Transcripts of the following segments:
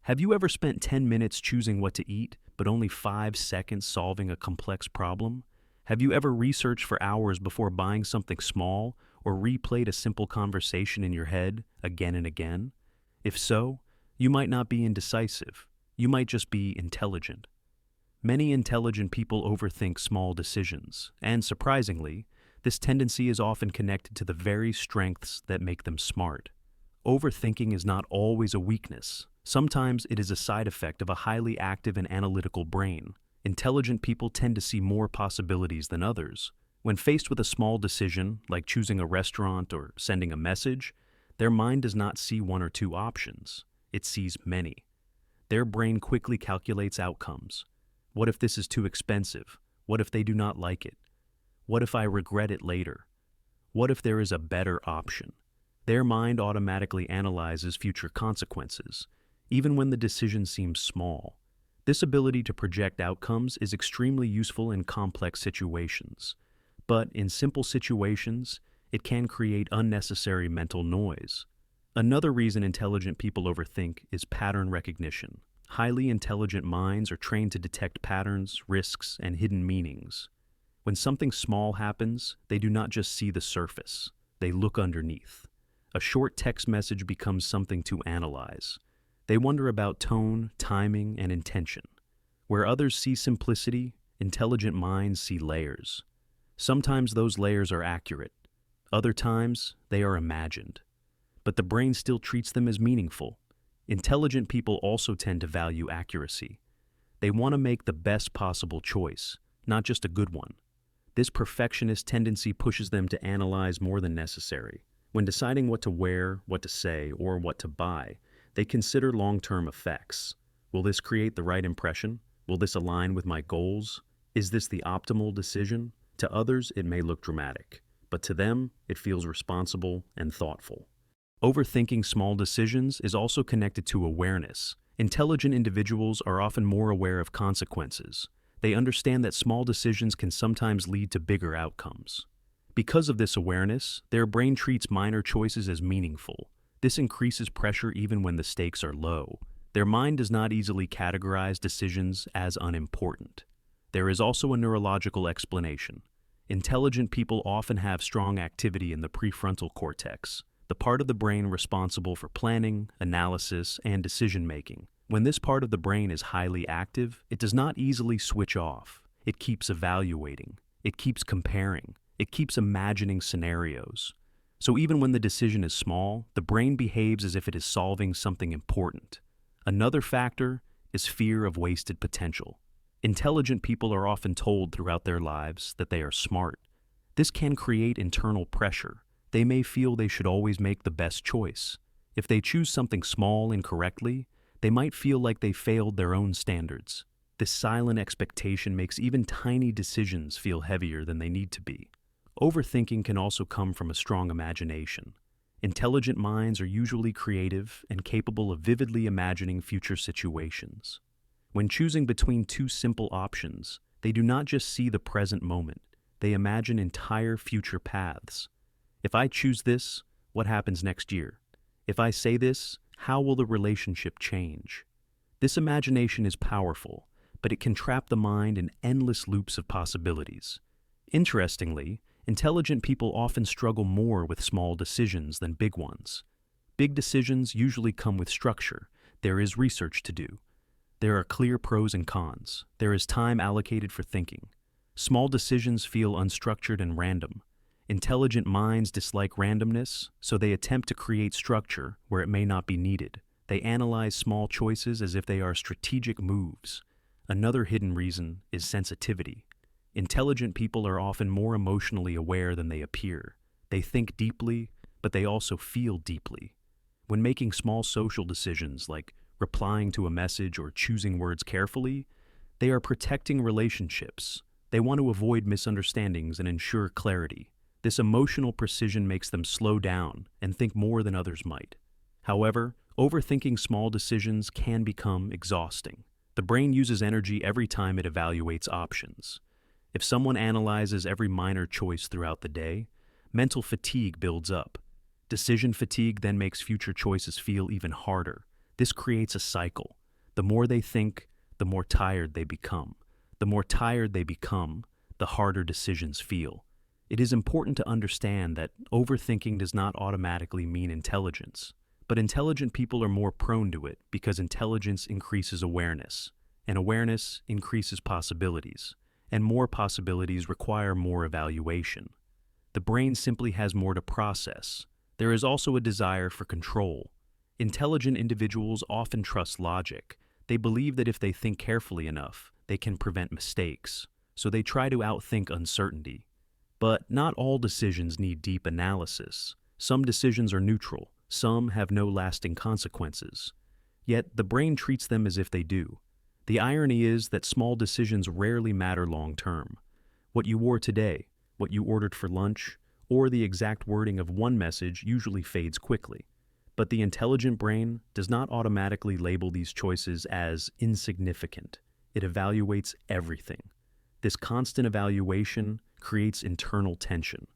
Have you ever spent 10 minutes choosing what to eat, but only 5 seconds solving a complex problem? Have you ever researched for hours before buying something small or replayed a simple conversation in your head again and again? If so, you might not be indecisive. You might just be intelligent. Many intelligent people overthink small decisions, and surprisingly, this tendency is often connected to the very strengths that make them smart. Overthinking is not always a weakness. Sometimes it is a side effect of a highly active and analytical brain. Intelligent people tend to see more possibilities than others. When faced with a small decision, like choosing a restaurant or sending a message, their mind does not see one or two options. It sees many. Their brain quickly calculates outcomes. What if this is too expensive? What if they do not like it? What if I regret it later? What if there is a better option? Their mind automatically analyzes future consequences, even when the decision seems small. This ability to project outcomes is extremely useful in complex situations, but in simple situations, it can create unnecessary mental noise. Another reason intelligent people overthink is pattern recognition. Highly intelligent minds are trained to detect patterns, risks, and hidden meanings. When something small happens, they do not just see the surface, they look underneath. A short text message becomes something to analyze. They wonder about tone, timing, and intention. Where others see simplicity, intelligent minds see layers. Sometimes those layers are accurate. Other times, they are imagined. But the brain still treats them as meaningful. Intelligent people also tend to value accuracy. They want to make the best possible choice, not just a good one. This perfectionist tendency pushes them to analyze more than necessary. When deciding what to wear, what to say, or what to buy, they consider long-term effects. Will this create the right impression? Will this align with my goals? Is this the optimal decision? To others, it may look dramatic, but to them, it feels responsible and thoughtful. Overthinking small decisions is also connected to awareness. Intelligent individuals are often more aware of consequences. They understand that small decisions can sometimes lead to bigger outcomes. Because of this awareness, their brain treats minor choices as meaningful. This increases pressure even when the stakes are low. Their mind does not easily categorize decisions as unimportant. There is also a neurological explanation. Intelligent people often have strong activity in the prefrontal cortex, the part of the brain responsible for planning, analysis, and decision-making. When this part of the brain is highly active, it does not easily switch off. It keeps evaluating. It keeps comparing. It keeps imagining scenarios. So even when the decision is small, the brain behaves as if it is solving something important. Another factor is fear of wasted potential. Intelligent people are often told throughout their lives that they are smart. This can create internal pressure. They may feel they should always make the best choice. If they choose something small incorrectly, they might feel like they failed their own standards. This silent expectation makes even tiny decisions feel heavier than they need to be. Overthinking can also come from a strong imagination. Intelligent minds are usually creative and capable of vividly imagining future situations. When choosing between two simple options, they do not just see the present moment, they imagine entire future paths. If I choose this, what happens next year? If I say this, how will the relationship change? This imagination is powerful, but it can trap the mind in endless loops of possibilities. Interestingly, intelligent people often struggle more with small decisions than big ones. Big decisions usually come with structure. There is research to do. There are clear pros and cons. There is time allocated for thinking. Small decisions feel unstructured and random. Intelligent minds dislike randomness, so they attempt to create structure where it may not be needed. They analyze small choices as if they are strategic moves. Another hidden reason is sensitivity. Intelligent people are often more emotionally aware than they appear. They think deeply, but they also feel deeply. When making small social decisions like replying to a message or choosing words carefully, they are protecting relationships. They want to avoid misunderstandings and ensure clarity. This emotional precision makes them slow down and think more than others might. However, overthinking small decisions can become exhausting. The brain uses energy every time it evaluates options. If someone analyzes every minor choice throughout the day, mental fatigue builds up. Decision fatigue then makes future choices feel even harder. This creates a cycle. The more they think, the more tired they become. The more tired they become, the harder decisions feel. It is important to understand that overthinking does not automatically mean intelligence, but intelligent people are more prone to it because intelligence increases awareness, and awareness increases possibilities, and more possibilities require more evaluation. The brain simply has more to process. There is also a desire for control. Intelligent individuals often trust logic. They believe that if they think carefully enough, they can prevent mistakes, so they try to outthink uncertainty. But not all decisions need deep analysis. Some decisions are neutral, some have no lasting consequences. Yet the brain treats them as if they do. The irony is that small decisions rarely matter long term. What you wore today, what you ordered for lunch, or the exact wording of one message usually fades quickly. But the intelligent brain does not automatically label these choices as insignificant. It evaluates everything. This constant evaluation creates internal tension.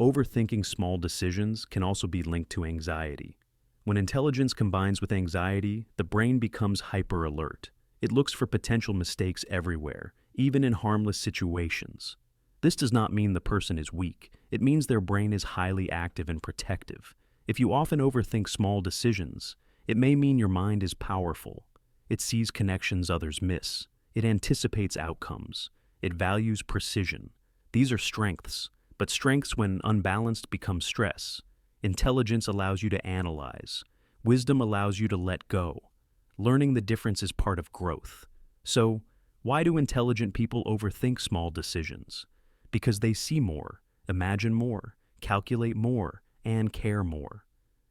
Overthinking small decisions can also be linked to anxiety. When intelligence combines with anxiety, the brain becomes hyper-alert. It looks for potential mistakes everywhere, even in harmless situations. This does not mean the person is weak. It means their brain is highly active and protective. If you often overthink small decisions, it may mean your mind is powerful. It sees connections others miss. It anticipates outcomes. It values precision. These are strengths, but strengths when unbalanced become stress. Intelligence allows you to analyze. Wisdom allows you to let go. Learning the difference is part of growth. So, why do intelligent people overthink small decisions? Because they see more, imagine more, calculate more, and care more.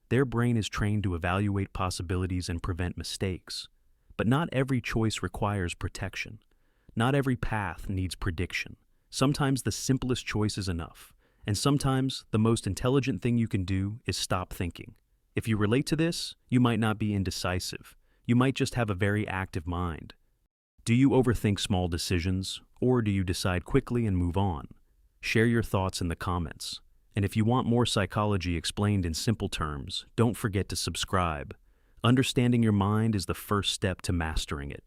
Their brain is trained to evaluate possibilities and prevent mistakes. But not every choice requires protection. Not every path needs prediction. Sometimes the simplest choice is enough, and sometimes the most intelligent thing you can do is stop thinking. If you relate to this, you might not be indecisive. You might just have a very active mind. Do you overthink small decisions, or do you decide quickly and move on? Share your thoughts in the comments. And if you want more psychology explained in simple terms, don't forget to subscribe. Understanding your mind is the first step to mastering it.